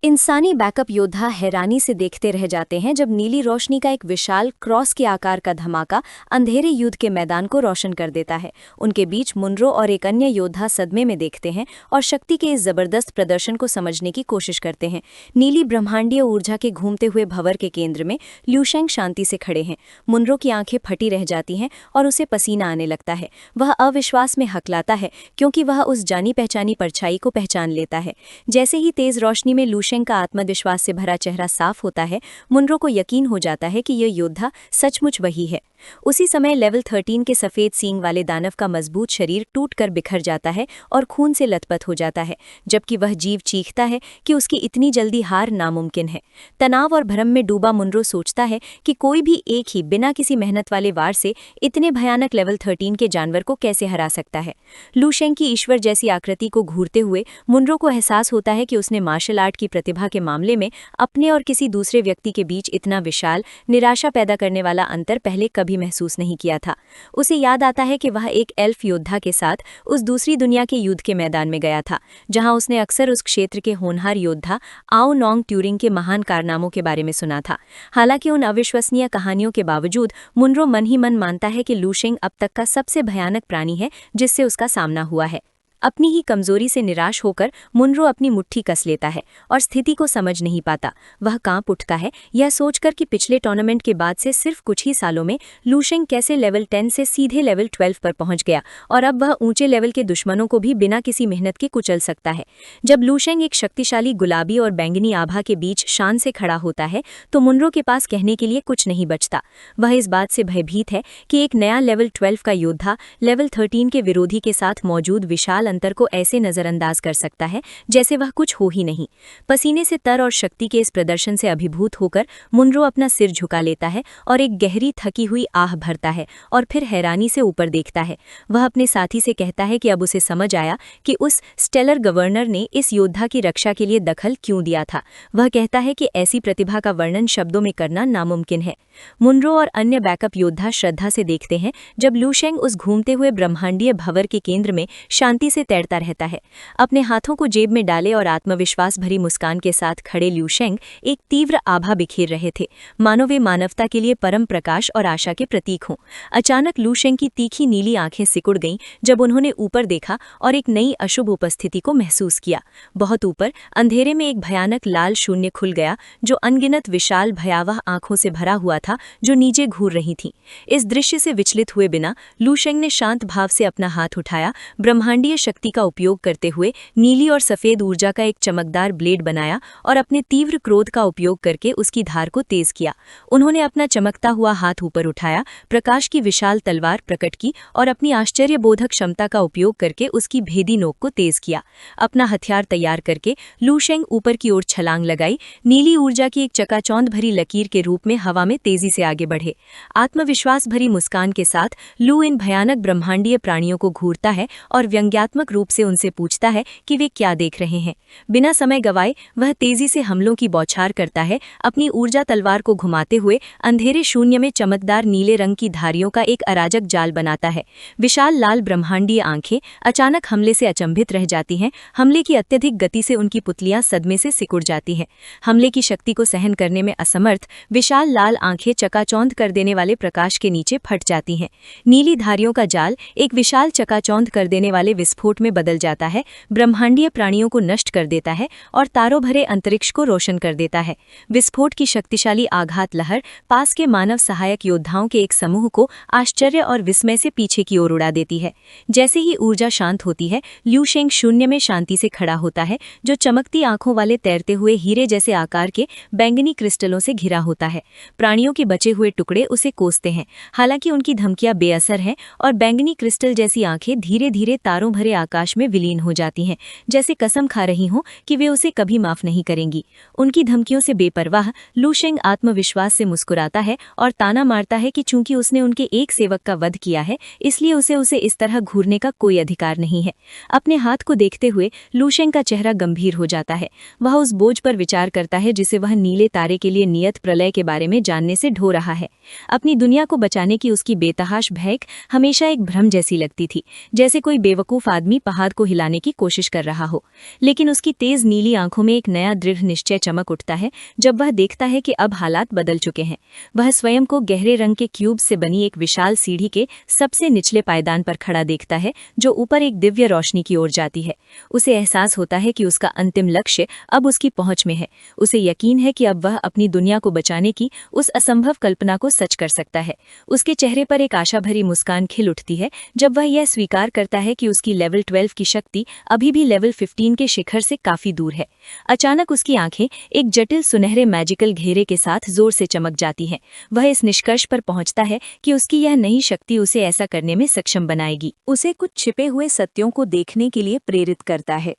इंसानी बैकअप योद्धा हैरानी से देखते रह जाते हैं जब नीली रोशनी का एक विशाल क्रॉस के आकार का धमाका अंधेरे युद्ध के मैदान को रोशन कर देता है। उनके बीच मुनरो और एक अन्य योद्धा सदमे में देखते हैं और शक्ति के इस जबरदस्त प्रदर्शन को समझने की कोशिश करते हैं। नीली ब्रह्मांडीय ऊर्जा के घूमते हुए भंवर के केंद्र में लिu शेंग शांति से खड़े हैं। मुनरो की आंखें फटी रह जाती हैं और उसे पसीना आने लगता है। वह अविश्वास में हकलाता है क्योंकि वह उस जानी पहचानी परछाई को पहचान लेता है। जैसे ही तेज रोशनी में लिu शेंग का आत्मविश्वास से भरा चेहरा साफ होता है, मुनरो को यकीन हो जाता है कि यह योद्धा सचमुच वही है। उसी समय लेवल 13 के सफेद सींग वाले दानव का मजबूत शरीर टूटकर बिखर जाता है और खून से लथपथ हो जाता है, जबकि वह जीव चीखता है कि उसकी इतनी जल्दी हार नामुमकिन है। तनाव और भ्रम में डूबा मुनरो सोचता है कि कोई भी एक ही बिना किसी मेहनत वाले वार से इतने भयानक लेवल 13 के जानवर को कैसे हरा सकता है। लिu शेंग की ईश्वर जैसी आकृति को घूरते हुए मुनरो को एहसास होता है कि उसने मार्शल आर्ट की प्रतिभा के मामले में अपने और किसी दूसरे व्यक्ति के बीच इतना विशाल, निराशा पैदा करने वाला अंतर पहले कभी महसूस नहीं किया था। उसे याद आता है कि वह एक एल्फ योद्धा के साथ उस दूसरी दुनिया के युद्ध के मैदान में गया था, जहां उसने अक्सर उस क्षेत्र के होनहार योद्धा आओ नोंग ट्यूरिंग के महान कारनामों के बारे में सुना था। हालांकि उन अविश्वसनीय कहानियों के बावजूद मुनरो मन ही मन मानता है कि लिu शेंग अब तक का सबसे भयानक प्राणी है जिससे उसका सामना हुआ है। अपनी ही कमजोरी से निराश होकर मुनरो अपनी मुट्ठी कस लेता है और स्थिति को समझ नहीं पाता। वह कांप उठता है यह सोचकर कि पिछले टूर्नामेंट के बाद से सिर्फ कुछ ही सालों में लिu शेंग कैसे लेवल 10 से सीधे लेवल 12 पर पहुंच गया और अब वह ऊंचे लेवल के दुश्मनों को भी बिना किसी मेहनत के कुचल सकता है। जब लिu शेंग एक शक्तिशाली गुलाबी और बैंगनी आभा के बीच शान से खड़ा होता है तो मुनरो के पास कहने के लिए कुछ नहीं बचता। वह इस बात से भयभीत है कि एक नया लेवल 12 का योद्धा लेवल 13 के विरोधी के साथ मौजूद विशाल अंतर को ऐसे नजरअंदाज कर सकता है जैसे वह कुछ हो ही नहीं। पसीने से तर और शक्ति के इस प्रदर्शन से अभिभूत होकर मुनरो अपना सिर झुका लेता है और एक गहरी थकी हुई आह भरता है और फिर हैरानी से ऊपर देखता है। वह अपने साथी से कहता है कि अब उसे समझ आया कि उस स्टेलर गवर्नर ने इस योद्धा की रक्षा के लिए दखल क्यों दिया था। वह कहता है कि ऐसी प्रतिभा का वर्णन शब्दों में करना नामुमकिन है। मुनरो और अन्य बैकअप योद्धा श्रद्धा से देखते हैं जब लिu शेंग उस घूमते हुए ब्रह्मांडीय भंवर के केंद्र में शांति से तैरता रहता है। अपने हाथों को जेब में डाले और आत्मविश्वास भरी मुस्कान के साथ खड़े लिu शेंग एक तीव्र आभा बिखेर रहे थे, मानो वे मानवता के लिए परम प्रकाश और आशा के प्रतीक हों। अचानक लिu शेंग की तीखी नीली आंखें सिकुड़ गईं जब उन्होंने ऊपर देखा और एक नई अशुभ उपस्थिति को महसूस किया। बहुत ऊपर अंधेरे में एक भयानक लाल शून्य खुल गया जो अनगिनत विशाल भयावह आंखों से भरा हुआ था जो नीचे घूर रही थीं। इस दृश्य से विचलित हुए बिना लिu शेंग ने शांत भाव से अपना हाथ उठाया, ब्रह्मांडीय शक्ति का उपयोग करते हुए नीली और सफेद ऊर्जा का एक चमकदार ब्लेड बनाया और अपने तीव्र क्रोध का उपयोग करके उसकी धार को तेज किया। उन्होंने अपना चमकता हुआ हाथ ऊपर उठाया, प्रकाश की विशाल तलवार प्रकट की और अपनी आश्चर्यबोधक क्षमता का उपयोग करके उसकी भेदी नोक को तेज किया। अपना हथियार तैयार करके लिu शेंग ऊपर की ओर छलांग लगाई, नीली ऊर्जा की एक चकाचौंध भरी लकीर के रूप में हवा में तेजी से आगे बढ़े। आत्मविश्वास भरी मुस्कान के साथ लिu इन भयानक ब्रह्मांडीय प्राणियों को घूरता है और व्यंग्यात्मक रूप से उनसे पूछता है कि वे क्या देख रहे हैं। बिना समय गवाए वह तेजी से हमलों की बौछार करता है, अपनी ऊर्जा तलवार को घुमाते हुए अंधेरे शून्य में चमकदार नीले रंग की धारियों का एक अराजक जाल बनाता है। विशाल लाल ब्रह्मांडीय आंखें अचानक हमले से अचंभित रह जाती हैं। हमले की अत्यधिक गति से उनकी पुतलियां सदमे से सिकुड़ जाती हैं। हमले की शक्ति को सहन करने में असमर्थ विशाल लाल आंखें चकाचौंध कर देने वाले प्रकाश के नीचे फट जाती हैं। नीली धारियों का जाल एक विशाल चकाचौंध कर देने वाले विस्फोट में बदल जाता है, ब्रह्मांडीय प्राणियों को नष्ट कर देता है और तारों भरे अंतरिक्ष को रोशन कर देता है। विस्फोट की शक्तिशाली आघात लहर पास के मानव सहायक योद्धाओं के एक समूह को आश्चर्य और विस्मय से पीछे की ओर उड़ा देती है। जैसे ही ऊर्जा शांत होती है, लिu शेंग शून्य में शांति से खड़ा होता है जो चमकती आंखों वाले तैरते हुए हीरे जैसे आकार के बैंगनी क्रिस्टलों से घिरा होता है। प्राणियों के बचे हुए टुकड़े उसे कोसते हैं, हालांकि उनकी धमकियां बेअसर हैं और बैंगनी क्रिस्टल जैसी आंखें धीरे धीरे तारों भरे आकाश में विलीन हो जाती हैं, जैसे कसम खा रही हों कि वे उसे कभी माफ नहीं करेंगी। उनकी धमकियों से बेपरवाह लिu शेंग आत्मविश्वास से मुस्कुराता है और ताना मारता है कि चूंकि उसने उनके एक सेवक का वध किया है इसलिए उसे इस तरह घूरने का कोई अधिकार नहीं है। अपने हाथ को देखते हुए लिu शेंग का चेहरा गंभीर हो जाता है। वह उस बोझ पर विचार करता है जिसे वह नीले तारे के लिए नियत प्रलय के बारे में जानने से ढो रहा है। अपनी दुनिया को बचाने की उसकी बेतहाश भैक हमेशा एक भ्रम जैसी लगती थी, जैसे कोई बेवकूफ आदमी आदमी पहाड़ को हिलाने की कोशिश कर रहा हो। लेकिन उसकी तेज नीली आंखों में एक नया दृढ़ निश्चय चमक उठता है जब वह देखता है कि अब हालात बदल चुके हैं। वह स्वयं को गहरे रंग के क्यूब से बनी एक विशाल सीढ़ी के सबसे निचले पायदान पर खड़ा देखता है, जो ऊपर एक दिव्य रोशनी की ओर जाती है। उसे एहसास होता है कि उसका अंतिम लक्ष्य अब उसकी पहुंच में है। उसे यकीन है कि अब वह अपनी दुनिया को बचाने की उस असंभव कल्पना को सच कर सकता है। उसके चेहरे पर एक आशा भरी मुस्कान खिल उठती है जब वह यह स्वीकार करता है कि उसकी लेवल 12 की शक्ति अभी भी लेवल 15 के शिखर से काफी दूर है। अचानक उसकी आंखें एक जटिल सुनहरे मैजिकल घेरे के साथ जोर से चमक जाती हैं। वह इस निष्कर्ष पर पहुंचता है कि उसकी यह नई शक्ति उसे ऐसा करने में सक्षम बनाएगी। उसे कुछ छिपे हुए सत्यों को देखने के लिए प्रेरित करता है।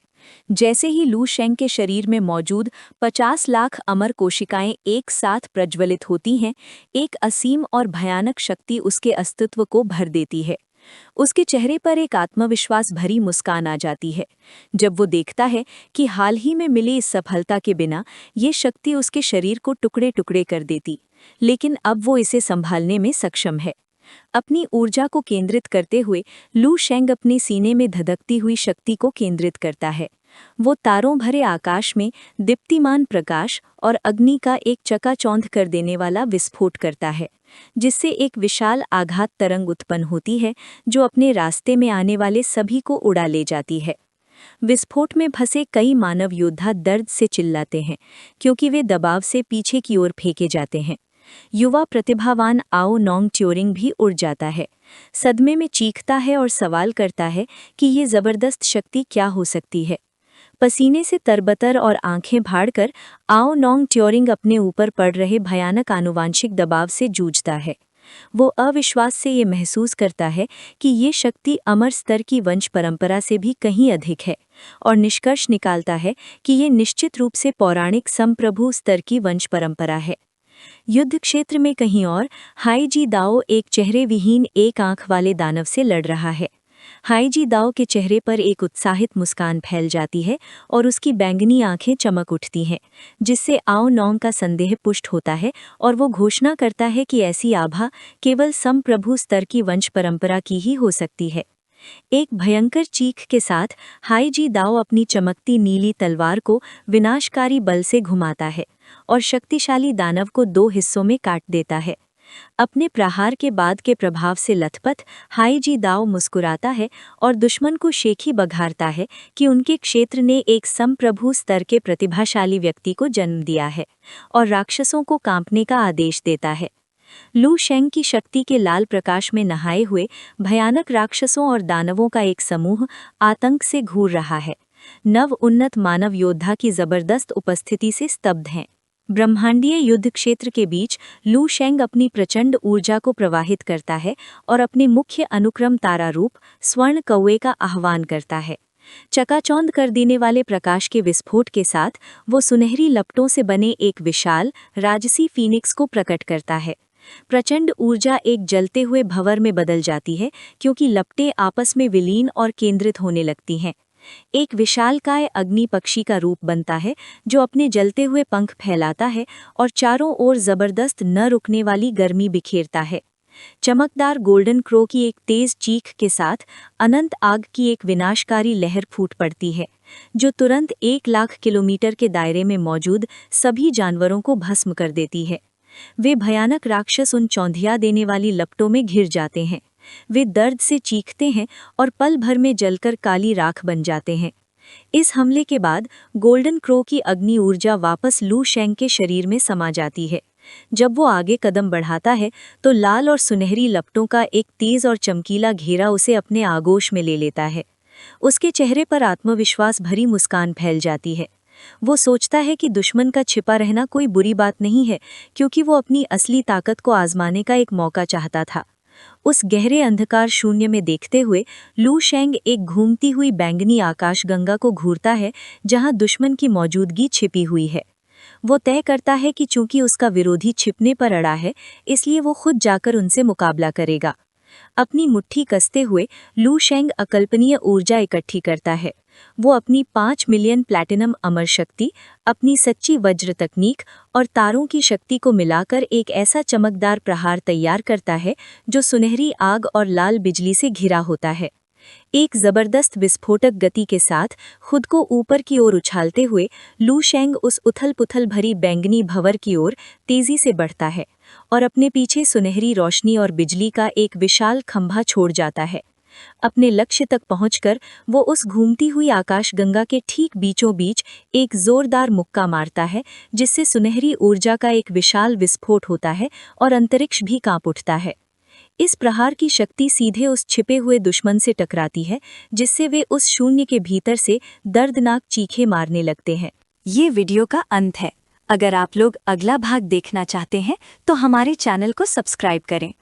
जैसे ही लू शेंग के शरीर में मौजूद 50 लाख अमर कोशिकाएं एक साथ प्रज्वलित होती हैं, एक असीम और भयानक शक्ति उसके अस्तित्व को भर देती है। उसके चेहरे पर एक आत्मविश्वास भरी मुस्कान आ जाती है जब वो देखता है कि हाल ही में मिली इस सफलता के बिना ये शक्ति उसके शरीर को टुकड़े टुकड़े कर देती, लेकिन अब वो इसे संभालने में सक्षम है। अपनी ऊर्जा को केंद्रित करते हुए लू शेंग अपने सीने में धधकती हुई शक्ति को केंद्रित करता है। वो तारों भरे आकाश में दीप्तिमान प्रकाश और अग्नि का एक चकाचौंध कर देने वाला विस्फोट करता है, जिससे एक विशाल आघात तरंग उत्पन्न होती है जो अपने रास्ते में आने वाले सभी को उड़ा ले जाती है। विस्फोट में फंसे कई मानव योद्धा दर्द से चिल्लाते हैं क्योंकि वे दबाव से पीछे की ओर फेंके जाते हैं। युवा प्रतिभावान आओ नोंग ट्यूरिंग भी उड़ जाता है, सदमे में चीखता है और सवाल करता है कि ये जबरदस्त शक्ति क्या हो सकती है। पसीने से तरबतर और आंखें फाड़कर आओ नोंग ट्यूरिंग अपने ऊपर पड़ रहे भयानक आनुवांशिक दबाव से जूझता है। वो अविश्वास से ये महसूस करता है कि ये शक्ति अमर स्तर की वंश परंपरा से भी कहीं अधिक है और निष्कर्ष निकालता है कि ये निश्चित रूप से पौराणिक संप्रभु स्तर की वंश परंपरा है। युद्ध क्षेत्र में कहीं और हाई जी दाओ एक चेहरे विहीन एक आंख वाले दानव से लड़ रहा है। हाई जी दाओ के चेहरे पर एक उत्साहित मुस्कान फैल जाती है और उसकी बैंगनी आंखें चमक उठती हैं, जिससे आओ नोंग का संदेह पुष्ट होता है और वो घोषणा करता है कि ऐसी आभा केवल संप्रभु स्तर की वंश परंपरा की ही हो सकती है। एक भयंकर चीख के साथ हाई जी दाओ अपनी चमकती नीली तलवार को विनाशकारी बल से घुमाता है और शक्तिशाली दानव को दो हिस्सों में काट देता है। अपने प्रहार के बाद के प्रभाव से लथपथ हाई जी दाओ मुस्कुराता है और दुश्मन को शेखी बघारता है कि उनके क्षेत्र ने एक संप्रभु स्तर के प्रतिभाशाली व्यक्ति को जन्म दिया है और राक्षसों को कांपने का आदेश देता है। लू शेंग की शक्ति के लाल प्रकाश में नहाए हुए भयानक राक्षसों और दानवों का एक समूह आतंक से घूर रहा है। नव उन्नत मानव योद्धा की जबरदस्त उपस्थिति से स्तब्ध हैं। ब्रह्मांडीय युद्ध क्षेत्र के बीच लू शेंग अपनी प्रचंड ऊर्जा को प्रवाहित करता है और अपने मुख्य अनुक्रम तारा रूप स्वर्ण कौवे का आह्वान करता है। चकाचौंध कर देने वाले प्रकाश के विस्फोट के साथ वो सुनहरी लपटों से बने एक विशाल राजसी फीनिक्स को प्रकट करता है। प्रचंड ऊर्जा एक जलते हुए भंवर में बदल जाती है क्योंकि लपटें आपस में विलीन और केंद्रित होने लगती हैं। एक विशालकाय अग्नि पक्षी का रूप बनता है जो अपने जलते हुए पंख फैलाता है और चारों ओर जबरदस्त न रुकने वाली गर्मी बिखेरता है। चमकदार गोल्डन क्रो की एक तेज चीख के साथ अनंत आग की एक विनाशकारी लहर फूट पड़ती है जो तुरंत 1 लाख किलोमीटर के दायरे में मौजूद सभी जानवरों को भस्म कर देती है। वे भयानक राक्षस उन चौंधिया देने वाली लपटों में घिर जाते हैं। वे दर्द से चीखते हैं और पल भर में जलकर काली राख बन जाते हैं। इस हमले के बाद गोल्डन क्रो की अग्नि ऊर्जा वापस लू शेंग के शरीर में समा जाती है। जब वो आगे कदम बढ़ाता है तो लाल और सुनहरी लपटों का एक तेज और चमकीला घेरा उसे अपने आगोश में ले लेता है। उसके चेहरे पर आत्मविश्वास भरी मुस्कान फैल जाती है। वो सोचता है कि दुश्मन का छिपा रहना कोई बुरी बात नहीं है क्योंकि वो अपनी असली ताकत को आजमाने का एक मौका चाहता था। उस गहरे अंधकार शून्य में देखते हुए लू शेंग एक घूमती हुई बैंगनी आकाशगंगा को घूरता है जहां दुश्मन की मौजूदगी छिपी हुई है। वो तय करता है कि चूंकि उसका विरोधी छिपने पर अड़ा है, इसलिए वो खुद जाकर उनसे मुकाबला करेगा। अपनी मुट्ठी कसते हुए लू शेंग अकल्पनीय ऊर्जा इकट्ठी करता है। वो अपनी 5 मिलियन प्लैटिनम अमर शक्ति, अपनी सच्ची वज्र तकनीक और तारों की शक्ति को मिलाकर एक ऐसा चमकदार प्रहार तैयार करता है जो सुनहरी आग और लाल बिजली से घिरा होता है। एक जबरदस्त विस्फोटक गति के साथ खुद को ऊपर की ओर उछालते हुए लू शेंग उस उथल-पुथल भरी बैंगनी भंवर की ओर तेजी से बढ़ता है और अपने पीछे सुनहरी रोशनी और बिजली का एक विशाल खंभा छोड़ जाता है। अपने लक्ष्य तक पहुंचकर वो उस घूमती हुई आकाशगंगा के ठीक बीचों बीच एक जोरदार मुक्का मारता है, जिससे सुनहरी ऊर्जा का एक विशाल विस्फोट होता है और अंतरिक्ष भी कांप उठता है। इस प्रहार की शक्ति सीधे उस छिपे हुए दुश्मन से टकराती है, जिससे वे उस शून्य के भीतर से दर्दनाक चीखें मारने लगते हैं। ये वीडियो का अंत है। अगर आप लोग अगला भाग देखना चाहते हैं तो हमारे चैनल को सब्सक्राइब करें।